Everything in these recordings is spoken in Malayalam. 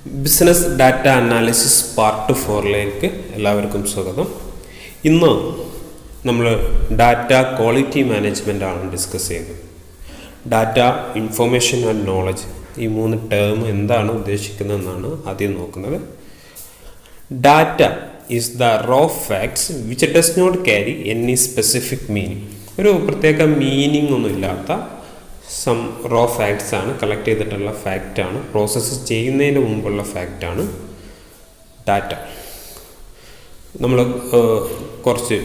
ബിസിനസ് ഡാറ്റ അനാലിസിസ് പാർട്ട് 4ലേക്ക് എല്ലാവർക്കും സ്വാഗതം. ഇന്ന് നമ്മൾ ഡാറ്റ ക്വാളിറ്റി മാനേജ്മെൻ്റ് ആണ് ഡിസ്കസ് ചെയ്യുന്നത്. ഡാറ്റ, ഇൻഫോർമേഷൻ ആൻഡ് നോളജ്, ഈ 3 ടേം എന്താണ് ഉദ്ദേശിക്കുന്നതെന്നാണ് ആദ്യം നോക്കുന്നത്. Data is the raw facts which does not carry any specific meaning. ഒരു പ്രത്യേക മീനിങ് ഒന്നുമില്ലാത്ത സം റോ ഫാക്ട്സ് ആണ്, കളക്ട് ചെയ്തിട്ടുള്ള ഫാക്റ്റാണ്, പ്രോസസ്സ് ചെയ്യുന്നതിന് മുമ്പുള്ള ഫാക്റ്റാണ് ഡാറ്റ. നമ്മൾ കുറച്ച്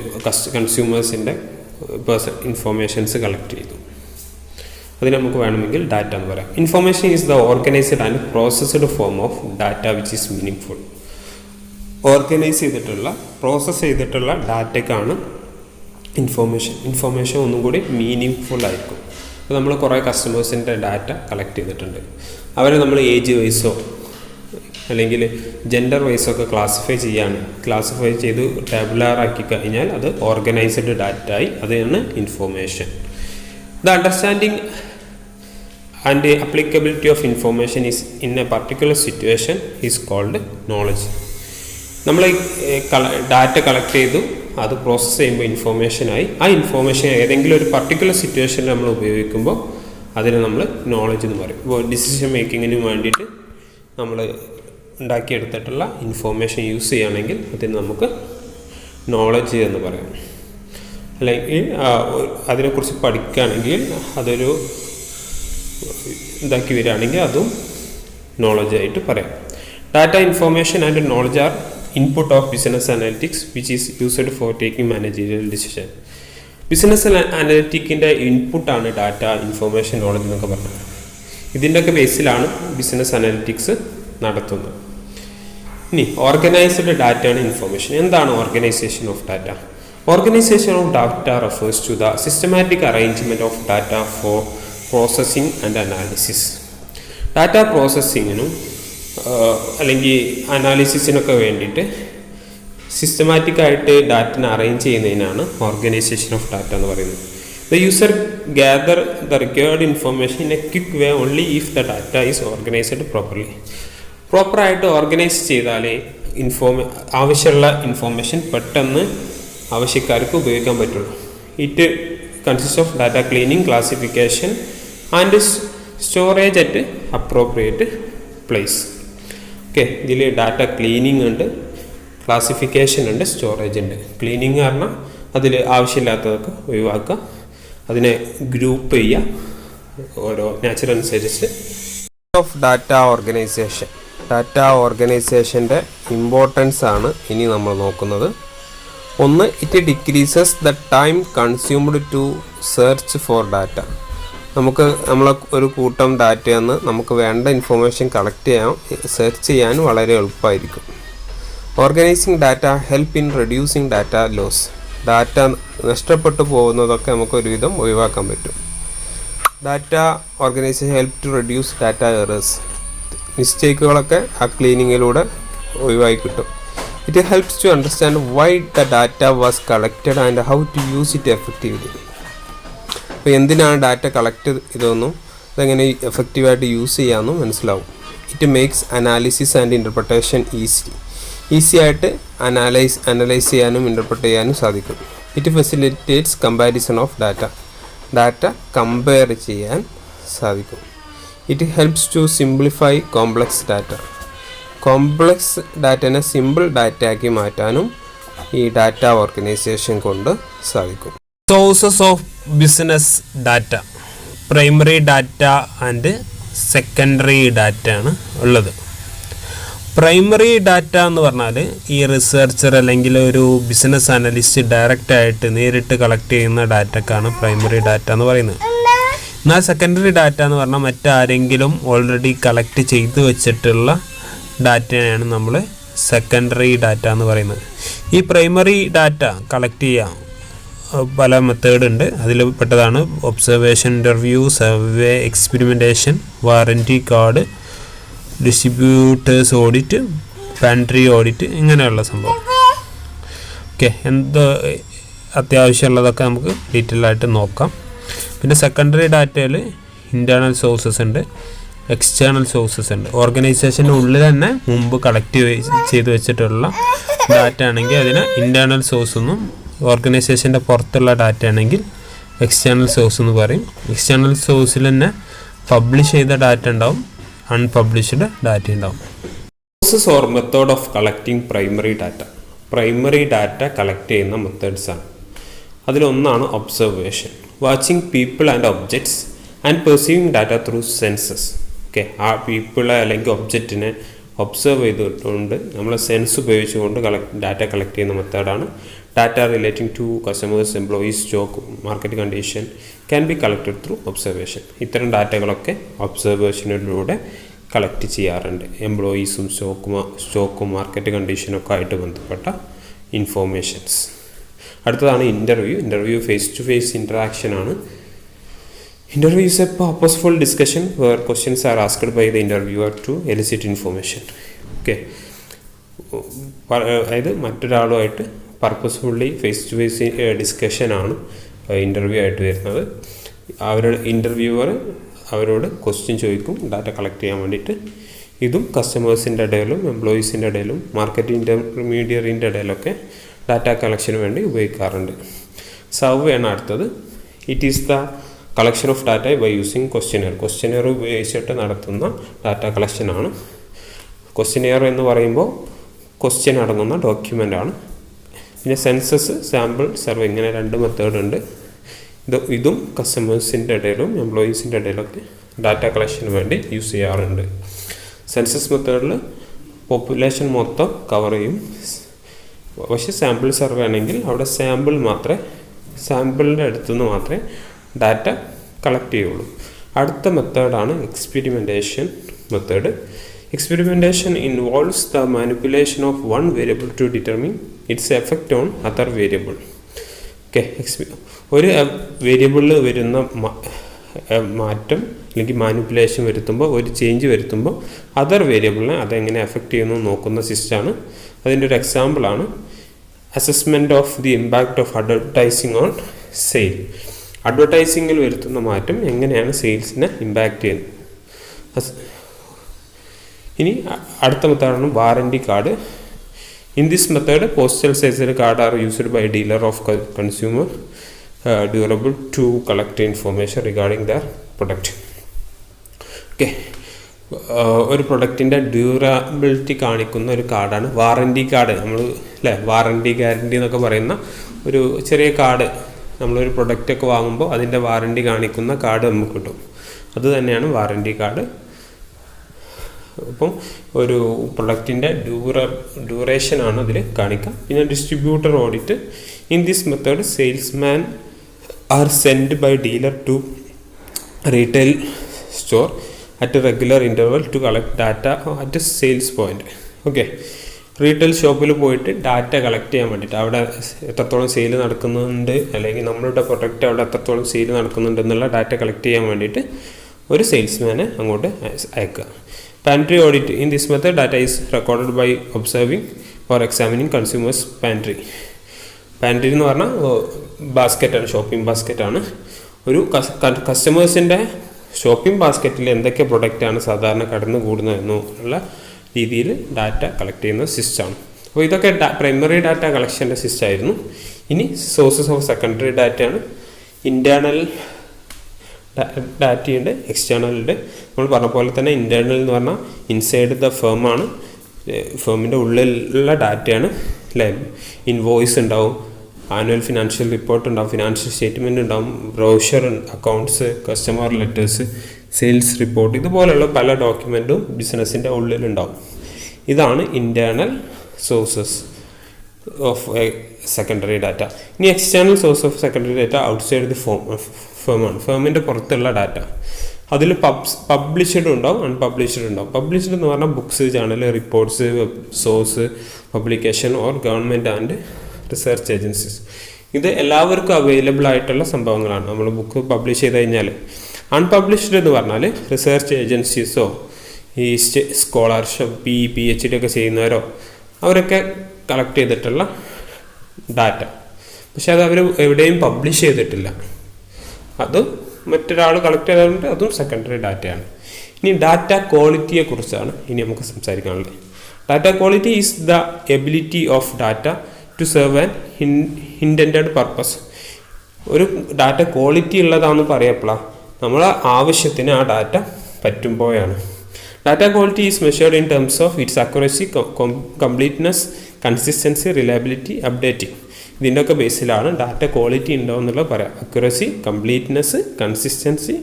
കൺസ്യൂമേഴ്സിൻ്റെ ഇൻഫോർമേഷൻസ് കളക്ട് ചെയ്തു, അതിന് നമുക്ക് വേണമെങ്കിൽ ഡാറ്റ എന്ന് പറയാം. Information is the organised and processed form of data which is meaning full. Organise ചെയ്തിട്ടുള്ള, പ്രോസസ്സ് ചെയ്തിട്ടുള്ള ഡാറ്റയ്ക്കാണ് ഇൻഫോർമേഷൻ ഒന്നും കൂടി മീനിങ് ഫുൾ ആയിരിക്കും. അപ്പോൾ നമ്മൾ കുറേ കസ്റ്റമേഴ്സിൻ്റെ ഡാറ്റ കളക്ട് ചെയ്തിട്ടുണ്ട്. അവരെ നമ്മൾ ഏജ് വൈസോ അല്ലെങ്കിൽ ജെൻഡർ വൈസോ ഒക്കെ ക്ലാസിഫൈ ചെയ്ത് ടാബുലാറാക്കി കഴിഞ്ഞാൽ അത് ഓർഗനൈസ്ഡ് ഡാറ്റ ആയി. അതാണ് information. The understanding and applicability of information is in a particular situation is called knowledge. നമ്മൾ ഡാറ്റ കളക്ട് ചെയ്തു, അത് പ്രോസസ്സ് ചെയ്യുമ്പോൾ ഇൻഫോർമേഷനായി. ആ ഇൻഫോർമേഷൻ ഏതെങ്കിലും ഒരു പർട്ടിക്കുലർ സിറ്റുവേഷനിൽ നമ്മൾ ഉപയോഗിക്കുമ്പോൾ അതിനെ നമ്മൾ നോളജ് എന്ന് പറയും. ഇപ്പോൾ ഡിസിഷൻ മേക്കിങ്ങിന് വേണ്ടിയിട്ട് നമ്മൾ ഉണ്ടാക്കിയെടുത്തിട്ടുള്ള ഇൻഫോർമേഷൻ യൂസ് ചെയ്യുകയാണെങ്കിൽ അതിന് നമുക്ക് നോളജ് എന്ന് പറയാം. അല്ലെങ്കിൽ അതിനെക്കുറിച്ച് പഠിക്കുകയാണെങ്കിൽ അതൊരു ഇതാക്കി വരികയാണെങ്കിൽ അതും നോളജായിട്ട് പറയാം. Data, information and knowledge are input of business analytics which is used for taking managerial decision. Business അനലിറ്റിക്കിൻ്റെ ഇൻപുട്ടാണ് ഡാറ്റ, ഇൻഫോർമേഷൻ, നോളജ് എന്നൊക്കെ പറഞ്ഞത്. ഇതിൻ്റെയൊക്കെ ബേസിലാണ് ബിസിനസ് അനലിറ്റിക്സ് നടത്തുന്നത്. ഇനി ഓർഗനൈസ്ഡ് ഡാറ്റയാണ് ഇൻഫോർമേഷൻ. എന്താണ് organisation of data? Organisation of data refers to the systematic arrangement of data for processing and analysis. Data പ്രോസസ്സിങ്ങിനും അല്ലെങ്കിൽ അനാലിസിസിനൊക്കെ വേണ്ടിയിട്ട് സിസ്റ്റമാറ്റിക്കായിട്ട് ഡാറ്റനെ അറേഞ്ച് ചെയ്യുന്നതിനാണ് ഓർഗനൈസേഷൻ ഓഫ് ഡാറ്റ എന്ന് പറയുന്നത്. The user gather the required information in a quick way only if the data is organised properly. പ്രോപ്പറായിട്ട് ഓർഗനൈസ് ചെയ്താലേ ആവശ്യമുള്ള ഇൻഫോർമേഷൻ പെട്ടെന്ന് ആവശ്യക്കാർക്ക് ഉപയോഗിക്കാൻ പറ്റുള്ളൂ. It consist of data cleaning, classification and storage at appropriate place. Okay, ഇതിൽ ഡാറ്റ ക്ലീനിങ് ഉണ്ട്, ക്ലാസിഫിക്കേഷൻ ഉണ്ട്, സ്റ്റോറേജ് ഉണ്ട്. ക്ലീനിങ് പറഞ്ഞാൽ അതിൽ ആവശ്യമില്ലാത്തതൊക്കെ ഒഴിവാക്കുക, അതിനെ ഗ്രൂപ്പ് ചെയ്യുക ഓരോ നാച്ചർ അനുസരിച്ച്. Of data organisation. ഡാറ്റ ഓർഗനൈസേഷൻ്റെ ഇമ്പോർട്ടൻസ് ആണ് ഇനി നമ്മൾ നോക്കുന്നത്. ഒന്ന്, it decreases the time consumed to search for data. നമ്മളെ ഒരു കൂട്ടം ഡാറ്റയെന്ന് നമുക്ക് വേണ്ട ഇൻഫോർമേഷൻ കളക്ട് ചെയ്യാൻ, സെർച്ച് ചെയ്യാൻ വളരെ എളുപ്പമായിരിക്കും. Organising data help in reducing data loss. Data നഷ്ടപ്പെട്ടു പോകുന്നതൊക്കെ നമുക്ക് ഒരുവിധം ഒഴിവാക്കാൻ പറ്റും. Data organisation help to reduce data errors. മിസ്റ്റേക്കുകളൊക്കെ ആ ക്ലീനിങ്ങിലൂടെ ഒഴിവായി കിട്ടും. It helps to understand why the data was collected and how to use it effectively. അപ്പോൾ എന്തിനാണ് ഡാറ്റ കളക്ട് ചെയ്തതെന്നും അതെങ്ങനെ എഫക്റ്റീവായിട്ട് യൂസ് ചെയ്യാമെന്നും മനസ്സിലാവും. It makes analysis and interpretation easy ആയിട്ട് അനലൈസ് ചെയ്യാനും ഇൻ്റർപ്രിറ്റ് ചെയ്യാനും സാധിക്കും. It facilitates comparison of data compare ചെയ്യാൻ സാധിക്കും. It helps to simplify complex ഡാറ്റനെ സിമ്പിൾ ഡാറ്റയാക്കി മാറ്റാനും ഈ ഡാറ്റ ഓർഗനൈസേഷൻ കൊണ്ട് സാധിക്കും. Sources of business data. Primary data and secondary data ആണ് ഉള്ളത്. പ്രൈമറി ഡാറ്റ എന്ന് പറഞ്ഞാൽ ഈ റിസർച്ചർ അല്ലെങ്കിൽ ഒരു ബിസിനസ് അനലിസ്റ്റ് ഡയറക്റ്റായിട്ട് നേരിട്ട് കളക്ട് ചെയ്യുന്ന ഡാറ്റക്കാണ് പ്രൈമറി ഡാറ്റ എന്ന് പറയുന്നത്. എന്നാൽ സെക്കൻഡറി ഡാറ്റ എന്ന് പറഞ്ഞാൽ മറ്റാരെങ്കിലും ഓൾറെഡി കളക്ട് ചെയ്ത് വെച്ചിട്ടുള്ള ഡാറ്റയാണ് നമ്മൾ സെക്കൻഡറി ഡാറ്റ എന്ന് പറയുന്നത്. ഈ പ്രൈമറി ഡാറ്റ കളക്ട് ചെയ്യാം പല മെത്തേഡ് ഉണ്ട്. അതിൽ പെട്ടതാണ് observation, interview, survey, experimentation, warranty card, distributors audit, pantry audit, ഇങ്ങനെയുള്ള സംഭവം. ഓക്കെ, എന്ത് അത്യാവശ്യമുള്ളതൊക്കെ നമുക്ക് ഡീറ്റെയിൽ ആയിട്ട് നോക്കാം. പിന്നെ സെക്കൻഡറി ഡാറ്റയിൽ ഇൻറ്റേർണൽ സോഴ്സസ് ഉണ്ട്, എക്സ്റ്റേണൽ സോഴ്സസ് ഉണ്ട്. ഓർഗനൈസേഷൻ്റെ ഉള്ളിൽ തന്നെ മുമ്പ് കളക്ട് ചെയ്ത് വെച്ചിട്ടുള്ള ഡാറ്റ ആണെങ്കിൽ അതിനെ ഇൻറ്റേർണൽ സോഴ്സ് എന്നും, ഓർഗനൈസേഷൻ്റെ പുറത്തുള്ള ഡാറ്റ ആണെങ്കിൽ എക്സ്റ്റേണൽ സോഴ്സ് എന്ന് പറയും. എക്സ്റ്റേണൽ സോഴ്സിൽ തന്നെ പബ്ലിഷ് ചെയ്ത ഡാറ്റ ഉണ്ടാവും, അൺപബ്ലിഷ്ഡ് ഡാറ്റ ഉണ്ടാവും. Process or method of collecting primary data. Primary data collect ചെയ്യുന്ന മെത്തേഡ്സാണ്. അതിലൊന്നാണ് observation, watching people and objects and perceiving data through census. Okay, ആ പീപ്പിളെ അല്ലെങ്കിൽ ഒബ്ജക്റ്റിനെ ഒബ്സർവ് ചെയ്തുകൊണ്ട് നമ്മൾ സെൻസ് ഉപയോഗിച്ചുകൊണ്ട് ഡാറ്റ കളക്ട് ചെയ്യുന്ന മെത്തേഡാണ്. Data relating to customers, employees, stock, market condition can be collected through observation. ഇത്തരം ഡാറ്റകളൊക്കെ ഒബ്സർവേഷനിലൂടെ കളക്ട് ചെയ്യാറുണ്ട്. എംപ്ലോയീസും സ്റ്റോക്കും മാർക്കറ്റ് കണ്ടീഷനൊക്കെ ആയിട്ട് ബന്ധപ്പെട്ട ഇൻഫോർമേഷൻസ്. അടുത്തതാണ് interview face to face interaction ആണ്. Interview is a purposeful discussion where questions are asked by the interviewer to elicit information. Okay, അതായത് മറ്റൊരാളുമായിട്ട് purposefully face to face discussion ആണ് ഇൻ്റർവ്യൂ ആയിട്ട് വരുന്നത്. ഇൻ്റർവ്യൂവർ അവരോട് ക്വസ്റ്റ്യൻ ചോദിക്കും ഡാറ്റ കളക്ട് ചെയ്യാൻ വേണ്ടിയിട്ട്. ഇതും കസ്റ്റമേഴ്സിൻ്റെ ഇടയിലും എംപ്ലോയീസിൻ്റെ ഇടയിലും മാർക്കറ്റ് ഇൻ്റർമീഡിയറിൻ്റെ ഇടയിലൊക്കെ ഡാറ്റ കളക്ഷന് വേണ്ടി ഉപയോഗിക്കാറുണ്ട്. സർവേ ആണ് അടുത്തത്. It is the collection of data by using questionnaire ഉപയോഗിച്ചിട്ട് നടത്തുന്ന ഡാറ്റ കളക്ഷനാണ്. ക്വസ്റ്റ്യനെയർ എന്ന് പറയുമ്പോൾ ക്വസ്റ്റ്യൻ അടങ്ങുന്ന ഡോക്യുമെൻ്റാണ്. പിന്നെ സെൻസസ്, സാമ്പിൾ, സർവേ, ഇങ്ങനെ 2 മെത്തേഡ് ഉണ്ട്. ഇതും കസ്റ്റമേഴ്സിൻ്റെ ഇടയിലും എംപ്ലോയീസിൻ്റെ ഇടയിലൊക്കെ ഡാറ്റ കളക്ഷന് വേണ്ടി യൂസ് ചെയ്യാറുണ്ട്. സെൻസസ് മെത്തേഡിൽ പോപ്പുലേഷൻ മൊത്തം കവർ ചെയ്യും. പക്ഷേ സാമ്പിൾ സർവേ ആണെങ്കിൽ അവിടെ സാമ്പിളിൻ്റെ അടുത്തുനിന്ന് മാത്രമേ ഡാറ്റ കളക്ട് ചെയ്യുള്ളൂ. അടുത്ത മെത്തേഡാണ് experimentation method. Experimentation involves the manipulation of one variable to determine its effect on other variable. Okay, ഒരു വേരിയബിളിൽ വരുന്ന മാറ്റം അല്ലെങ്കിൽ മാനിപ്പുലേഷൻ വരുത്തുമ്പോൾ, ഒരു ചേഞ്ച് വരുത്തുമ്പോൾ അതർ വേരിയബിളിനെ അതെങ്ങനെ എഫക്റ്റ് ചെയ്യുന്നു നോക്കുന്ന സിസ്റ്റമാണ്. അതിൻ്റെ ഒരു എക്സാമ്പിളാണ് assessment of the impact of advertising on sale. അഡ്വർടൈസിങ്ങിൽ വരുത്തുന്ന മാറ്റം എങ്ങനെയാണ് സെയിൽസിനെ ഇമ്പാക്റ്റ് ചെയ്യുന്നത്. ഇനി അടുത്ത മെത്തേഡാണ് warranty card. In this method postal sized card are used by dealer of consumer durable to collect information regarding their product. Okay, ഒരു പ്രൊഡക്റ്റിൻ്റെ ഡ്യൂറബിലിറ്റി കാണിക്കുന്ന ഒരു കാർഡാണ് വാറൻറ്റി കാർഡ്. നമ്മൾ വാറൻറ്റി ഗ്യാരണ്ടി എന്നൊക്കെ പറയുന്ന ഒരു ചെറിയ കാർഡ് നമ്മളൊരു പ്രൊഡക്റ്റൊക്കെ വാങ്ങുമ്പോൾ അതിൻ്റെ വാറൻറ്റി കാണിക്കുന്ന കാർഡ് നമുക്ക് കിട്ടും. അത് തന്നെയാണ് വാറൻറ്റി കാർഡ്. അപ്പം ഒരു പ്രൊഡക്റ്റിൻ്റെ ഡ്യൂറേഷനാണ് അതിൽ കാണിക്കുക. പിന്നെ distributor audit. In this method salesman are send by dealer to retail store at regular interval to collect data at sales point. Okay, retail ഷോപ്പിൽ പോയിട്ട് ഡാറ്റ കളക്ട് ചെയ്യാൻ വേണ്ടിയിട്ട് അവിടെ എത്രത്തോളം സെയിൽ നടക്കുന്നുണ്ട്, അല്ലെങ്കിൽ നമ്മളുടെ പ്രൊഡക്റ്റ് അവിടെ എത്രത്തോളം സെയിൽ നടക്കുന്നുണ്ട് എന്നുള്ള ഡാറ്റ കളക്ട് ചെയ്യാൻ വേണ്ടിയിട്ട് ഒരു സെയിൽസ്മാനെ അങ്ങോട്ട് അയക്കുക. Pantry audit. In this method data is recorded by observing or examining consumers pantry. Pantry എന്ന് പറഞ്ഞാൽ ബാസ്ക്കറ്റാണ്, ഷോപ്പിംഗ് ബാസ്ക്കറ്റാണ്. ഒരു കസ്റ്റമേഴ്സിൻ്റെ ഷോപ്പിംഗ് ബാസ്ക്കറ്റിൽ എന്തൊക്കെ പ്രൊഡക്റ്റാണ് സാധാരണ കടന്നു കൂടുന്നതെന്നുള്ള രീതിയിൽ ഡാറ്റ കളക്ട് ചെയ്യുന്ന സിസ്റ്റമാണ്. അപ്പോൾ ഇതൊക്കെ പ്രൈമറി ഡാറ്റ കളക്ഷൻ്റെ സിസ്റ്റമായിരുന്നു. ഇനി സോഴ്സസ് ഓഫ് സെക്കൻഡറി ഡാറ്റയാണ്. ഇൻറ്റേർണൽ ഡാറ്റയുണ്ട്, എക്സ്റ്റേണൽ ഉണ്ട്. നമ്മൾ പറഞ്ഞ പോലെ തന്നെ ഇൻറ്റേർണൽ എന്ന് പറഞ്ഞാൽ ഇൻസൈഡ് ദ ഫേമാണ്, ഫേമിൻ്റെ ഉള്ളിലുള്ള ഡാറ്റയാണ്. അല്ലേ, ഇൻവോയ്സ് ഉണ്ടാവും, ആനുവൽ ഫിനാൻഷ്യൽ റിപ്പോർട്ട് ഉണ്ടാവും, ഫിനാൻഷ്യൽ സ്റ്റേറ്റ്മെൻറ്റ് ഉണ്ടാവും, brochure, accounts, customer letters, sales report, ഇതുപോലെയുള്ള പല ഡോക്യുമെൻറ്റും ബിസിനസ്സിൻ്റെ ഉള്ളിലുണ്ടാവും. ഇതാണ് internal sources of secondary data. ഇനി external source of secondary data outside the ഫേമാണ്, ഫേമിൻ്റെ പുറത്തുള്ള ഡാറ്റ. അതിൽ പബ്ലിഷ്ഡ് ഉണ്ടാവും, അൺപബ്ലിഷ്ഡ് ഉണ്ടാവും. പബ്ലിഷ്ഡ് എന്ന് പറഞ്ഞാൽ books, channel, reports, source, publication or government and research agencies. ഇത് എല്ലാവർക്കും അവൈലബിൾ ആയിട്ടുള്ള സംഭവങ്ങളാണ്. നമ്മൾ ബുക്ക് പബ്ലിഷ് ചെയ്ത് കഴിഞ്ഞാൽ. അൺപബ്ലിഷ്ഡ് എന്ന് പറഞ്ഞാൽ റിസർച്ച് ഏജൻസീസോ ഈ സ്കോളർഷിപ്പ് PhD ഒക്കെ ചെയ്യുന്നവരോ അവരൊക്കെ കളക്ട് ചെയ്തിട്ടുള്ള ഡാറ്റ. പക്ഷെ അത് അവർ എവിടെയും പബ്ലിഷ് ചെയ്തിട്ടില്ല, അത് മറ്റൊരാൾ കളക്ട് ചെയ്തിട്ടുണ്ട്, അതും സെക്കൻഡറി ഡാറ്റയാണ്. ഇനി ഡാറ്റ ക്വാളിറ്റിയെ കുറിച്ചാണ് ഇനി നമുക്ക് സംസാരിക്കാനുള്ളത്. Data quality is the ability of data to serve an intended purpose. ഒരു ഡാറ്റ ക്വാളിറ്റി ഉള്ളതാണെന്ന് പറയപ്പോഴാണ് നമ്മളെ ആവശ്യത്തിന് ആ ഡാറ്റ പറ്റുമ്പോഴാണ്. Data quality is measured in terms of its accuracy, completeness, consistency, reliability, updating. ഇതിൻ്റെ ഒക്കെ ബേസിലാണ് ഡാറ്റ ക്വാളിറ്റി ഉണ്ടോ എന്നുള്ളത് പറയാം. Accuracy, completeness, consistency,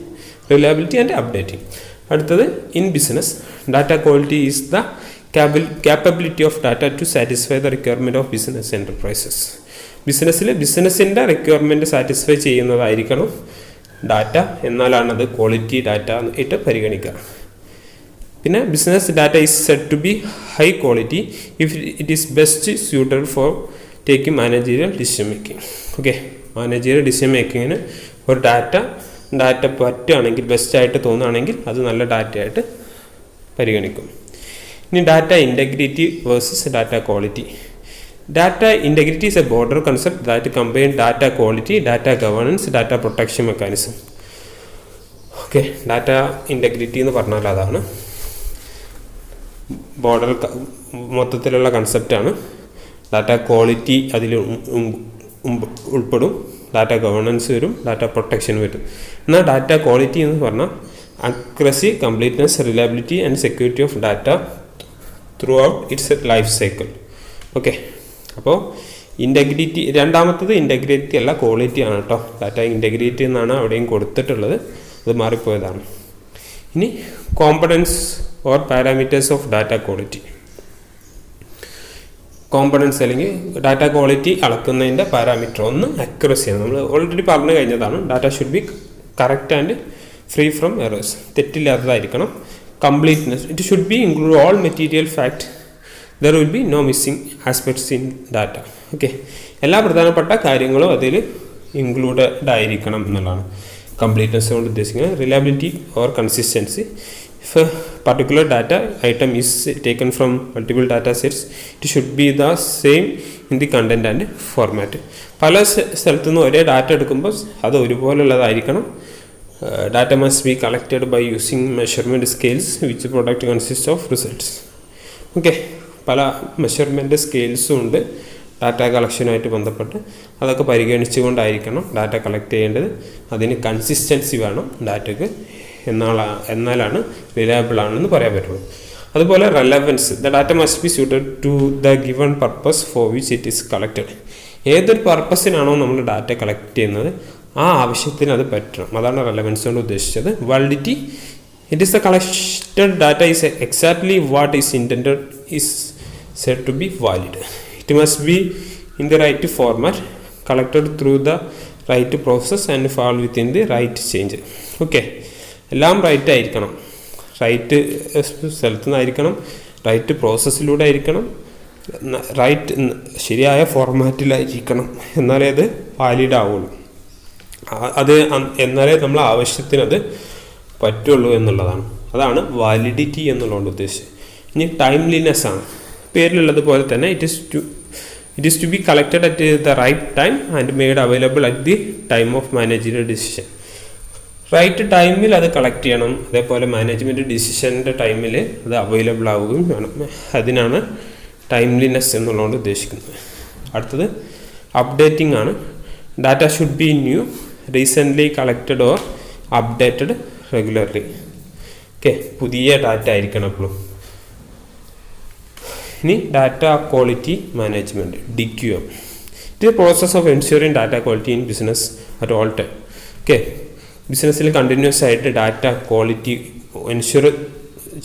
reliability and updating. അടുത്തത് in business, data quality is the capability of data to satisfy the requirement of business enterprises. ബിസിനസ്സിൻ്റെ റിക്വയർമെൻറ്റ് സാറ്റിസ്ഫൈ ചെയ്യുന്നതായിരിക്കണം ഡാറ്റ, എന്നാലാണ് അത് ക്വാളിറ്റി ഡാറ്റ ആയിട്ട് പരിഗണിക്കുക. പിന്നെ business data is said to be high quality if it is best suited for taking managerial decision making. Okay, managerial decision മേക്കിങ്ങിന് ഒരു ഡാറ്റ പറ്റുകയാണെങ്കിൽ, ബെസ്റ്റായിട്ട് തോന്നുകയാണെങ്കിൽ അത് നല്ല ഡാറ്റയായിട്ട് പരിഗണിക്കും. ഇനി data integrity versus data quality. Data integrity is A border concept that combine data quality, data governance, data protection mechanism. Okay, data integrity എന്ന് പറഞ്ഞാൽ അതാണ് ബോർഡർ മൊത്തത്തിലുള്ള കൺസെപ്റ്റാണ്. ഡാറ്റ ക്വാളിറ്റി അതിൽ ഉൾപ്പെടും, ഡാറ്റ ഗവേണൻസ് വരും, ഡാറ്റ പ്രൊട്ടക്ഷൻ വരും. എന്നാൽ ഡാറ്റ ക്വാളിറ്റി എന്ന് പറഞ്ഞാൽ accuracy, completeness, reliability and security of data through out it's life cycle. Okay, അപ്പോൾ ഇൻറ്റഗ്രിറ്റി, രണ്ടാമത്തത് ഇൻറ്റഗ്രിറ്റി അല്ല ക്വാളിറ്റി ആണ് കേട്ടോ. ഡാറ്റ ഇൻറ്റഗ്രിറ്റി എന്നാണ് അവിടെയും കൊടുത്തിട്ടുള്ളത്, അത് മാറിപ്പോയതാണ്. ഇനി components or parameters of data quality. Components അല്ലെങ്കിൽ ഡാറ്റ ക്വാളിറ്റി അളക്കുന്നതിൻ്റെ പാരാമീറ്റർ ഒന്ന് അക്യുറസിയാണ്. നമ്മൾ ഓൾറെഡി പറഞ്ഞു കഴിഞ്ഞതാണ്. Data should be correct and free from errors, തെറ്റില്ലാത്തതായിരിക്കണം. Completeness, it should be include all material fact, there will be no missing aspects in data. Okay, എല്ലാ പ്രധാനപ്പെട്ട കാര്യങ്ങളും അതിൽ ഇൻക്ലൂഡഡ് ആയിരിക്കണം എന്നുള്ളതാണ് കംപ്ലീറ്റ്നെസ് കൊണ്ട് ഉദ്ദേശിക്കുന്നത്. Reliability or consistency, if A particular data item is taken from multiple data sets, it should B the same in the content and format. പല സ്ഥലത്തു നിന്ന് ഒരേ ഡാറ്റ എടുക്കുമ്പോൾ അത് ഒരുപോലുള്ളതായിരിക്കണം. Data must be collected by using measurement scales which product consists of results. Okay, പല മെഷർമെൻറ്റ് സ്കെയിൽസും ഉണ്ട് ഡാറ്റ കളക്ഷനുമായിട്ട് ബന്ധപ്പെട്ട്. അതൊക്കെ പരിഗണിച്ചുകൊണ്ടായിരിക്കണം ഡാറ്റ കളക്ട് ചെയ്യേണ്ടത്. അതിന് കൺസിസ്റ്റൻസി വേണം ഡാറ്റയ്ക്ക്, എന്നാലാണ് റിലയബിൾ ആണെന്ന് പറയാൻ പറ്റുള്ളൂ. അതുപോലെ relevance, the data must be suited to the given purpose for which it is collected. ഏതൊരു പർപ്പസിനാണോ നമ്മൾ ഡാറ്റ കളക്ട് ചെയ്യുന്നത് ആ ആവശ്യത്തിന് അത് പറ്റണം. അതാണ് റെലവൻസ് കൊണ്ട് ഉദ്ദേശിച്ചത്. Validity, it is the collected data is exactly what is intended is said to be valid. It must be in the right format, collected through the right process and fall within the right change. Okay, എല്ലാം റൈറ്റ് ആയിരിക്കണം, റൈറ്റ് സ്ഥലത്തു നിന്നായിരിക്കണം, റൈറ്റ് പ്രോസസ്സിലൂടെ ആയിരിക്കണം, റൈറ്റ് ശരിയായ ഫോർമാറ്റിലായിരിക്കണം. എന്നാലേ അത് വാലിഡ് ആവുള്ളൂ. എന്നാലേ നമ്മൾ ആവശ്യത്തിനത് പറ്റുള്ളൂ എന്നുള്ളതാണ്. അതാണ് വാലിഡിറ്റി എന്നുള്ളതുകൊണ്ട് ഉദ്ദേശിച്ചത്. ഇനി ടൈംലിനെസ് ആണ്. പേരിലുള്ളതുപോലെ തന്നെ it is to be collected at the right time and made available at the time of managerial decision. Right ടൈമിൽ അത് കളക്ട് ചെയ്യണം. അതേപോലെ മാനേജ്മെൻറ്റ് ഡിസിഷൻ്റെ ടൈമിൽ അത് അവൈലബിൾ ആവുകയും വേണം. അതിനാണ് ടൈംലിനെസ് എന്നുള്ളതുകൊണ്ട് ഉദ്ദേശിക്കുന്നത്. അടുത്തത് അപ്ഡേറ്റിംഗ് ആണ്. Data should B new, recently collected or updated regularly. Okay, പുതിയ ഡാറ്റ ആയിരിക്കണം എപ്പോഴും. ഇനി data quality management, DQM. It is process of ensuring data quality in business at all time. Okay, ബിസിനസ്സിൽ കണ്ടിന്യൂസ് ആയിട്ട് ഡാറ്റ ക്വാളിറ്റി എൻഷുർ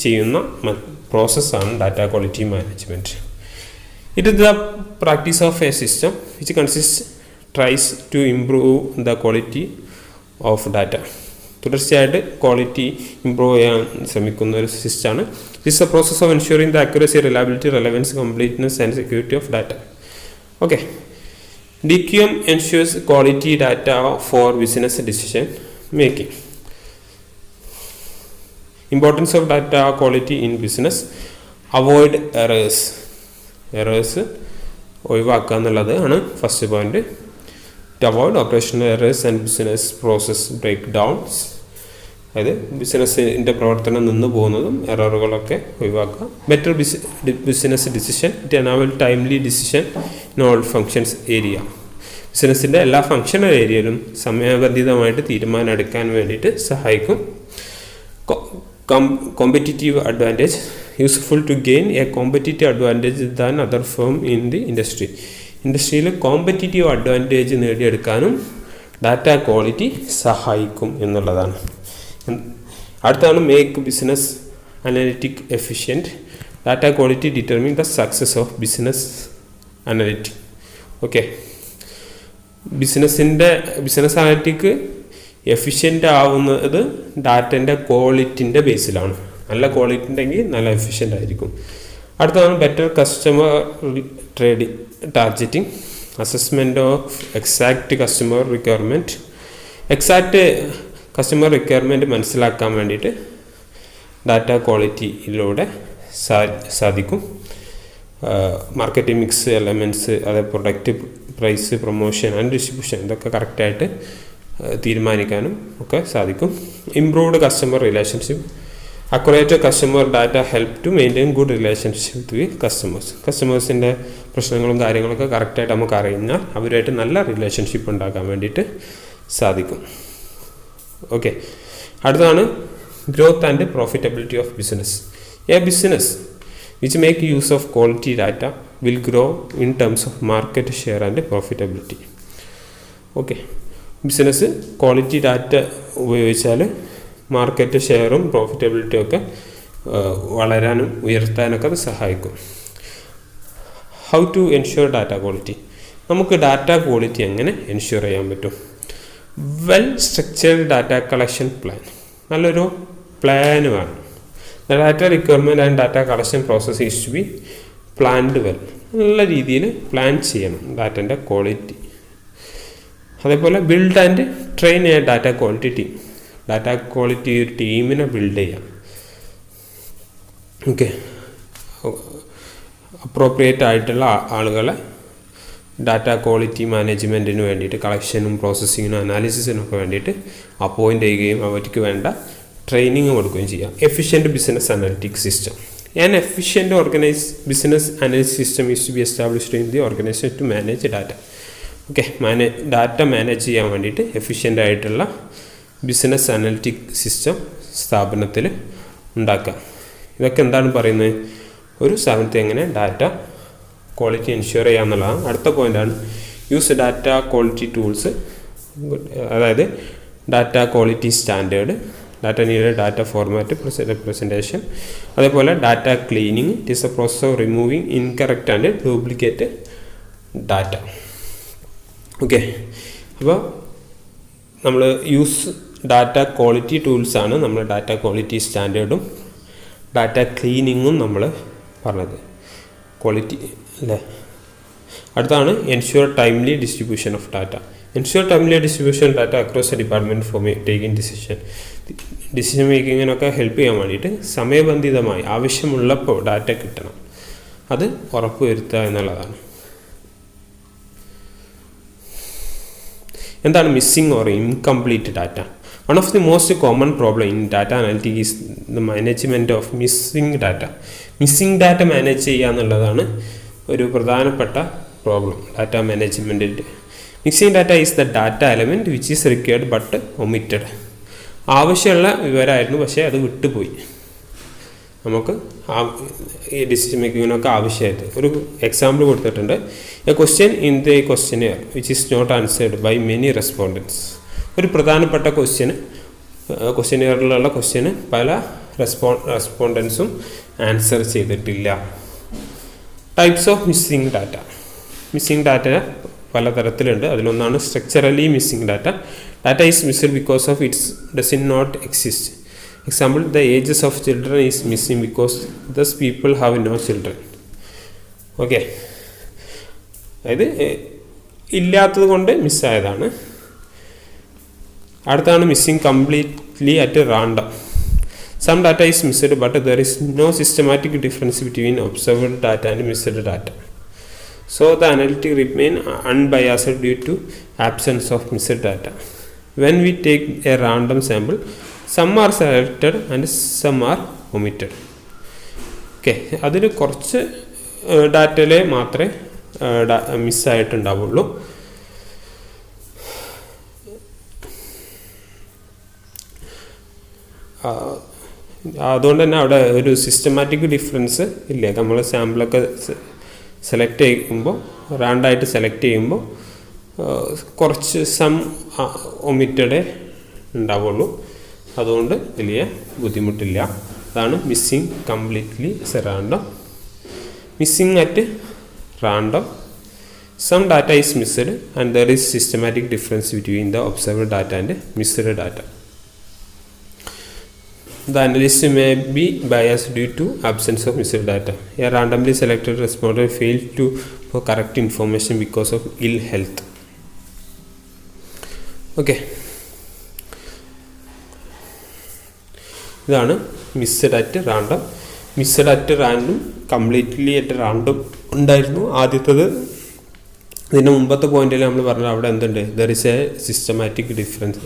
ചെയ്യുന്ന പ്രോസസ്സാണ് data quality management. It is the practice of A system which consist tries to improve the quality of data. തുടർച്ചയായിട്ട് ക്വാളിറ്റി ഇംപ്രൂവ് ചെയ്യാൻ ശ്രമിക്കുന്ന ഒരു സിസ്റ്റമാണ്. This A process of ensuring the accuracy, reliability, relevance, completeness and security of data. Okay, DQM ensures quality data for business decision making. Importance of data quality in business, avoid errors ഒഴിവാക്കുക എന്നുള്ളത് ആണ് first point. To avoid operational errors and business process breakdowns, അതായത് ബിസിനസ്സിൻ്റെ പ്രവർത്തനം നിന്ന് പോകുന്നതും എററുകളൊക്കെ ഒഴിവാക്കുക. Better business decision, it enable timely decision in all functions area. ബിസിനസ്സിൻ്റെ എല്ലാ ഫങ്ഷണൽ ഏരിയയിലും സമയബന്ധിതമായിട്ട് തീരുമാനം എടുക്കാൻ വേണ്ടിയിട്ട് സഹായിക്കും. Competitive advantage, useful to gain a competitive advantage than other firm in the industry. ഇൻഡസ്ട്രിയിൽ കോമ്പറ്റിറ്റീവ് അഡ്വാൻറ്റേജ് നേടിയെടുക്കാനും ഡാറ്റ ക്വാളിറ്റി സഹായിക്കും എന്നുള്ളതാണ്. അടുത്താണ് make business analytic efficient. Data quality determine the success of business analytic. Okay, business analytic efficient ആവുന്നത് ഡാറ്റൻ്റെ ക്വാളിറ്റിൻ്റെ ബേസിലാണ്. നല്ല ക്വാളിറ്റി ഉണ്ടെങ്കിൽ നല്ല എഫിഷ്യൻ്റ് ആയിരിക്കും. അടുത്തതാണ് better customer targeting, assessment of exact customer requirement. Exact customer requirement മനസ്സിലാക്കാൻ വേണ്ടിയിട്ട് ഡാറ്റ ക്വാളിറ്റിയിലൂടെ സാധിക്കും. മാർക്കറ്റിംഗ് മിക്സ് എലമെൻറ്റ്സ്, അതായത് product price, promotion and distribution, ഇതൊക്കെ കറക്റ്റായിട്ട് തീരുമാനിക്കാനും ഒക്കെ സാധിക്കും. Improved customer relationship, accurate customer data help to maintain good relationship with customers. കസ്റ്റമേഴ്സിൻ്റെ പ്രശ്നങ്ങളും കാര്യങ്ങളൊക്കെ കറക്റ്റായിട്ട് നമുക്ക് അറിഞ്ഞാൽ അവരുമായിട്ട് നല്ല റിലേഷൻഷിപ്പ് ഉണ്ടാക്കാൻ വേണ്ടിയിട്ട് സാധിക്കും. ഓക്കെ, അടുത്താണ് growth and profitability of business. A business which make use of quality data will grow in terms of market share and profitability. Okay, business quality data ഉപയോഗിച്ചാൽ മാർക്കറ്റ് ഷെയറും പ്രോഫിറ്റബിലിറ്റിയും ഒക്കെ വളരാനും ഉയർത്താനൊക്കെ അത് സഹായിക്കും. How to ensure data quality. നമുക്ക് ഡാറ്റ ക്വാളിറ്റി എങ്ങനെ എൻഷുർ ചെയ്യാൻ പറ്റും? Well structured data collection plan. നല്ലൊരു പ്ലാന് വേണം. The data requirement and data collection process is to be planned well. നല്ല രീതിയിൽ പ്ലാൻ ചെയ്യണം ഡാറ്റൻ്റെ ക്വാളിറ്റി. അതേപോലെ ബിൽഡ് ആൻഡ് ട്രെയിൻ ചെയ്യാൻ data quality team. Data quality ഒരു ടീമിനെ ബിൽഡ് ചെയ്യാം. ഓക്കെ, അപ്രോപ്രിയേറ്റ് ആയിട്ടുള്ള ആളുകളെ ഡാറ്റ ക്വാളിറ്റി മാനേജ്മെൻറ്റിന് വേണ്ടിയിട്ട്, കളക്ഷനും പ്രോസസ്സിങ്ങിനും അനാലിസിസിനും ഒക്കെ വേണ്ടിയിട്ട് അപ്പോയിൻ്റ് ചെയ്യുകയും അവർക്ക് വേണ്ട ട്രെയിനിങ് കൊടുക്കുകയും ചെയ്യാം. Efficient business analytic system. An efficient business analytic system is to be established in the organization to manage data. Okay, data manage ചെയ്യാൻ വേണ്ടിയിട്ട് എഫിഷ്യൻ്റ് ആയിട്ടുള്ള ബിസിനസ് അനലിറ്റിക് സിസ്റ്റം സ്ഥാപനത്തിൽ ഉണ്ടാക്കുക. ഇതൊക്കെ എന്താണ് പറയുന്നത്? ഒരു സ്ഥാപനത്തിൽ എങ്ങനെ ഡാറ്റ ക്വാളിറ്റി എൻഷുർ ചെയ്യുക എന്നുള്ളതാണ്. അടുത്ത പോയിൻ്റാണ് യൂസ് ഡാറ്റ ക്വാളിറ്റി ടൂൾസ്. അതായത് data quality standard, data need data format representation, അതേപോലെ data cleaning. It is a process of removing incorrect and duplicate data. Okay, അപ്പോൾ നമ്മൾ യൂസ് ഡാറ്റ ക്വാളിറ്റി ടൂൾസാണ് നമ്മൾ ഡാറ്റ ക്വാളിറ്റി സ്റ്റാൻഡേർഡും ഡാറ്റ ക്ലീനിങ്ങും നമ്മൾ പറഞ്ഞത്. ക്വാളിറ്റി അല്ലേ. അടുത്താണ് ensure timely distribution of data. Ensure timely distribution data across a department for taking decision മേക്കിങ്ങിനൊക്കെ ഹെൽപ്പ് ചെയ്യാൻ വേണ്ടിയിട്ട് സമയബന്ധിതമായി ആവശ്യമുള്ളപ്പോൾ ഡാറ്റ കിട്ടണം. അത് ഉറപ്പുവരുത്തുക എന്നുള്ളതാണ്. എന്താണ് missing or incomplete data? One of the most common problem in data analytic is the management of missing data. Missing data manage ചെയ്യുക എന്നുള്ളതാണ് ഒരു പ്രധാനപ്പെട്ട പ്രോബ്ലം ഡാറ്റ മാനേജ്മെൻറ്റിൻ്റെ. Missing data is the data element which is required but omitted. ആവശ്യമുള്ള വിവരമായിരുന്നു, പക്ഷേ അത് വിട്ടുപോയി. നമുക്ക് ഈ ഡിസിഷൻ മേക്കിങ്ങിനൊക്കെ ആവശ്യമായിട്ട് ഒരു എക്സാമ്പിൾ കൊടുത്തിട്ടുണ്ട്. A question in the questionnaire which is not answered by many respondents. ഒരു പ്രധാനപ്പെട്ട ക്വസ്റ്റ്യനെയറിലുള്ള ക്വസ്റ്റ്യന് പല റെസ്പോണ്ടൻസും ആൻസർ ചെയ്തിട്ടില്ല. Types of missing data. Missing data പലതരത്തിലുണ്ട്. അതിലൊന്നാണ് structurally missing data. Data is missed because of its does not exist. Example, the ages of children is missing because those people have no children. Okay, അതായത് ഇല്ലാത്തത് കൊണ്ട് മിസ്സായതാണ്. അടുത്താണ് missing completely at random. Some data is missed but there is no systematic difference between observed data and missed data. So the analytic remain unbiased due to absence of missed data. When we take a random sample, some are selected and some are omitted. Okay, അതിൽ കുറച്ച് ഡാറ്റയിലെ മാത്രമേ മിസ്സായിട്ടുണ്ടാവുള്ളൂ. അതുകൊണ്ട് തന്നെ അവിടെ ഒരു സിസ്റ്റമാറ്റിക് ഡിഫറൻസ് ഇല്ല. നമ്മൾ സാമ്പിളൊക്കെ സെലക്ട് ചെയ്യുമ്പോൾ, റാൻഡായിട്ട് സെലക്ട് ചെയ്യുമ്പോൾ കുറച്ച് സം ഒമിറ്റഡേ ഉണ്ടാവുള്ളൂ. അതുകൊണ്ട് വലിയ ബുദ്ധിമുട്ടില്ല. അതാണ് missing completely random. Missing at random, some data is missed and there is systematic difference between the observed data and missed data. The analyst may be biased due to absence of missed data. A randomly selected respondent failed to for correct information because of ill health. Okay, ഇതാണ് missed at random. Missed at random completely at random ഉണ്ടായിരുന്നു ആദ്യത്തത്. ഇതിൻ്റെ മുമ്പത്തെ പോയിന്റിൽ നമ്മൾ പറഞ്ഞത് അവിടെ എന്തുണ്ട്, there is a systematic difference.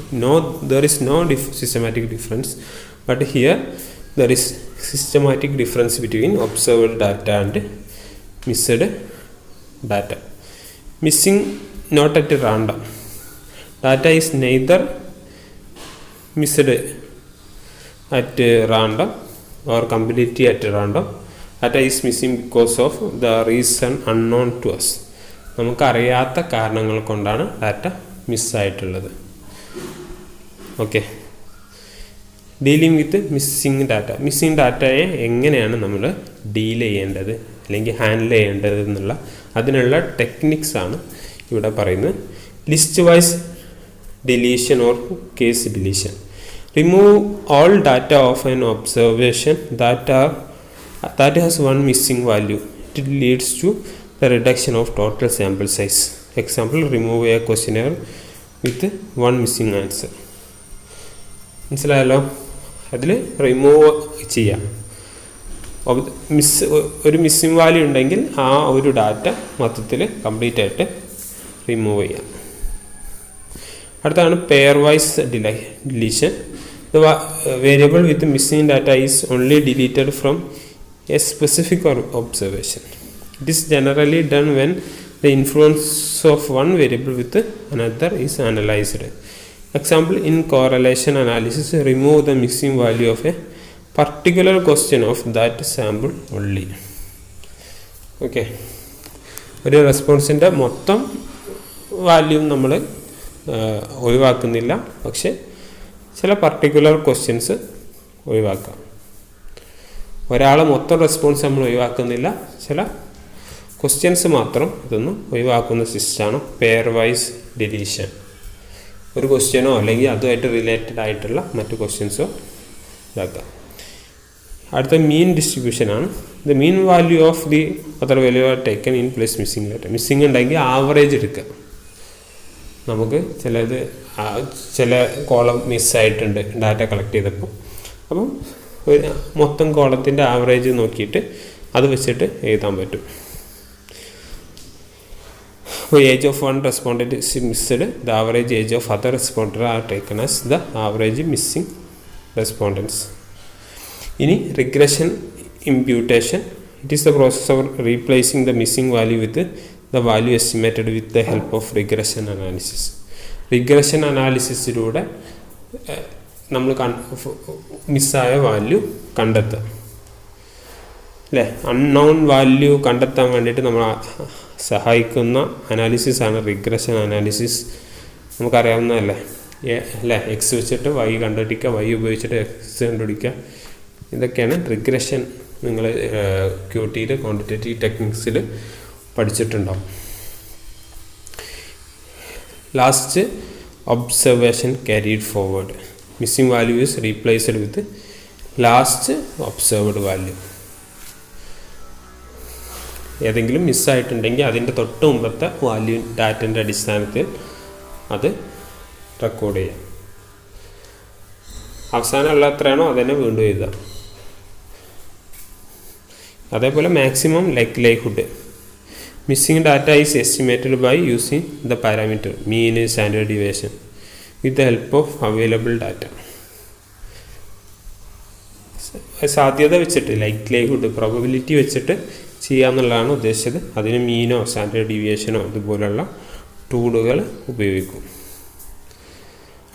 There is no systematic difference, but here there is systematic difference between observed data and missed data. Missing not at random. Data is neither missed at random or completely at random. Data is missing because of the reason unknown to us. നമുക്കറിയാത്ത കാരണങ്ങൾ കൊണ്ടാണ് ഡാറ്റ മിസ്സായിട്ടുള്ളത്. Okay, dealing with missing data. Missing ഡാറ്റയെ എങ്ങനെയാണ് നമ്മൾ ഡീൽ ചെയ്യേണ്ടത് അല്ലെങ്കിൽ ഹാൻഡിൽ ചെയ്യേണ്ടത് എന്നുള്ള അതിനുള്ള ടെക്നിക്സ് ആണ് ഇവിടെ പറയുന്നത്. List wise deletion or case deletion. Remove all data of an observation that has one missing value. It leads to the reduction of total sample size. Example, remove a questionnaire with one missing answer. മനസ്സിലായല്ലോ? അതിൽ റിമൂവ് ചെയ്യാം. ഒരു മിസ്സിങ് വാല്യൂ ഉണ്ടെങ്കിൽ ആ ഒരു ഡാറ്റ മൊത്തത്തിൽ കംപ്ലീറ്റ് ആയിട്ട് റിമൂവ് ചെയ്യാം. അടുത്താണ് pair wise deletion. The variable with missing data is only deleted from a specific observation. It is generally done when the influence of one variable with another is analyzed. Example, in correlation analysis, remove the missing value of a particular question of that sample only. Okay, ഒരു റെസ്പോൺസിൻ്റെ മൊത്തം വാല്യൂ നമ്മൾ ഒഴിവാക്കുന്നില്ല, പക്ഷെ ചില പർട്ടിക്കുലർ ക്വസ്റ്റ്യൻസ് ഒഴിവാക്കാം. ഒരാളെ മൊത്തം റെസ്പോൺസ് നമ്മൾ ഒഴിവാക്കുന്നില്ല, ചില ക്വസ്റ്റ്യൻസ് മാത്രം ഇതൊന്നും ഒഴിവാക്കുന്ന സിസ്റ്റമാണ് പെയർ വൈസ് ഡിലീഷൻ. ഒരു ക്വസ്റ്റ്യനോ അല്ലെങ്കിൽ അതുമായിട്ട് റിലേറ്റഡ് ആയിട്ടുള്ള മറ്റു ക്വസ്റ്റ്യൻസോ ഇതാക്കാം. അടുത്ത മീൻ ഡിസ്ട്രിബ്യൂഷനാണ്. The mean value of the other value are taken in place missing data. Missing ഉണ്ടെങ്കിൽ ആവറേജ് എടുക്കുക. നമുക്ക് ചില കോളം മിസ്സായിട്ടുണ്ട് ഡാറ്റ കളക്ട് ചെയ്തപ്പോൾ. അപ്പം ഒരു മൊത്തം കോളത്തിൻ്റെ ആവറേജ് നോക്കിയിട്ട് അത് വെച്ചിട്ട് എഴുതാൻ പറ്റും. Age of one respondent is missed. The average age of other responder are taken as the average missing respondents. ഇനി regression imputation. It is the process of replacing the missing value with the value estimated with the help of regression analysis. Regression അനാലിസിസിലൂടെ നമ്മൾ മിസ്സായ വാല്യൂ കണ്ടെത്തുക അല്ലേ. അൺനോൺ വാല്യൂ കണ്ടെത്താൻ വേണ്ടിയിട്ട് നമ്മൾ സഹായിക്കുന്ന അനാലിസിസാണ് റിഗ്രഷൻ അനാലിസിസ്. നമുക്കറിയാവുന്നതല്ലേ അല്ലേ. എക്സ് വെച്ചിട്ട് വൈ കണ്ടുപിടിക്കുക, വൈ ഉപയോഗിച്ചിട്ട് എക്സ് കണ്ടുപിടിക്കുക. ഇതൊക്കെയാണ് റിഗ്രഷൻ. നിങ്ങൾ ക്യൂട്ടിയിൽ ക്വാണ്ടിറ്റേറ്റീവ് ടെക്നിക്സിൽ പഠിച്ചിട്ടുണ്ടാവും. Last observation carried forward. Missing value is replaced with last observed value. ഏതെങ്കിലും മിസ്സായിട്ടുണ്ടെങ്കിൽ അതിൻ്റെ തൊട്ട് മുമ്പത്തെ വാല്യൂ ഡാറ്റൻ്റെ അടിസ്ഥാനത്തിൽ അത് റെക്കോർഡ് ചെയ്യാം. അവസാനമുള്ള എത്രയാണോ അതന്നെ വീണ്ടും എഴുതാം. അതേപോലെ maximum likelihood. Missing data is estimated by using the parameter mean standard deviation with the help of available data. സാധ്യത വെച്ചിട്ട് ലൈക്ലിഹുഡ് പ്രോബബിലിറ്റി വെച്ചിട്ട് ചെയ്യാമെന്നുള്ളതാണ് ഉദ്ദേശിച്ചത്. അതിന് മീനോ സ്റ്റാൻഡേർഡ് ഡീവിയേഷനോ ഇതുപോലുള്ള ടൂളുകൾ ഉപയോഗിക്കും.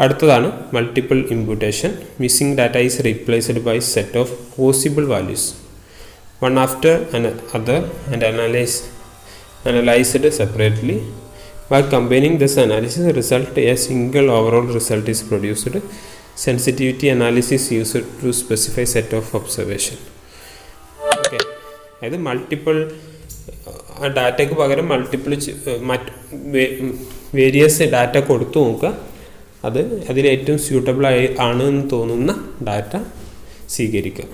അടുത്തതാണ് multiple imputation. Missing data is replaced by set of possible values one after other and analyzed separately. By combining this analysis result, a single overall result is produced. Sensitivity analysis used to specify set of observation. Okay, അതായത് മൾട്ടിപ്പിൾ ഡാറ്റയ്ക്ക് പകരം മൾട്ടിപ്പിൾ വേരിയസ് ഡാറ്റ കൊടുത്തു നോക്കുക. അതിൽ ഏറ്റവും സ്യൂട്ടബിൾ ആണ് എന്ന് തോന്നുന്ന ഡാറ്റ സ്വീകരിക്കുക.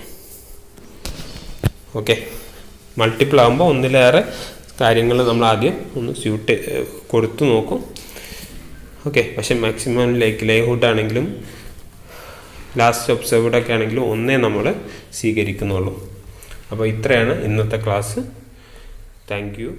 ഓക്കെ, മൾട്ടിപ്പിൾ ആകുമ്പോൾ ഒന്നിലേറെ കാര്യങ്ങൾ നമ്മൾ ആദ്യം ഒന്ന് കൊടുത്തു നോക്കും. ഓക്കെ, പക്ഷെ മാക്സിമം ലൈക്ലിഹുഡ് ആണെങ്കിലും ലാസ്റ്റ് ഒബ്സർവ്ഡൊക്കെ ആണെങ്കിലും ഒന്നേ നമ്മൾ സ്വീകരിക്കുന്നുള്ളൂ. അപ്പോൾ ഇത്രയാണ് ഇന്നത്തെ ക്ലാസ്. Thank you.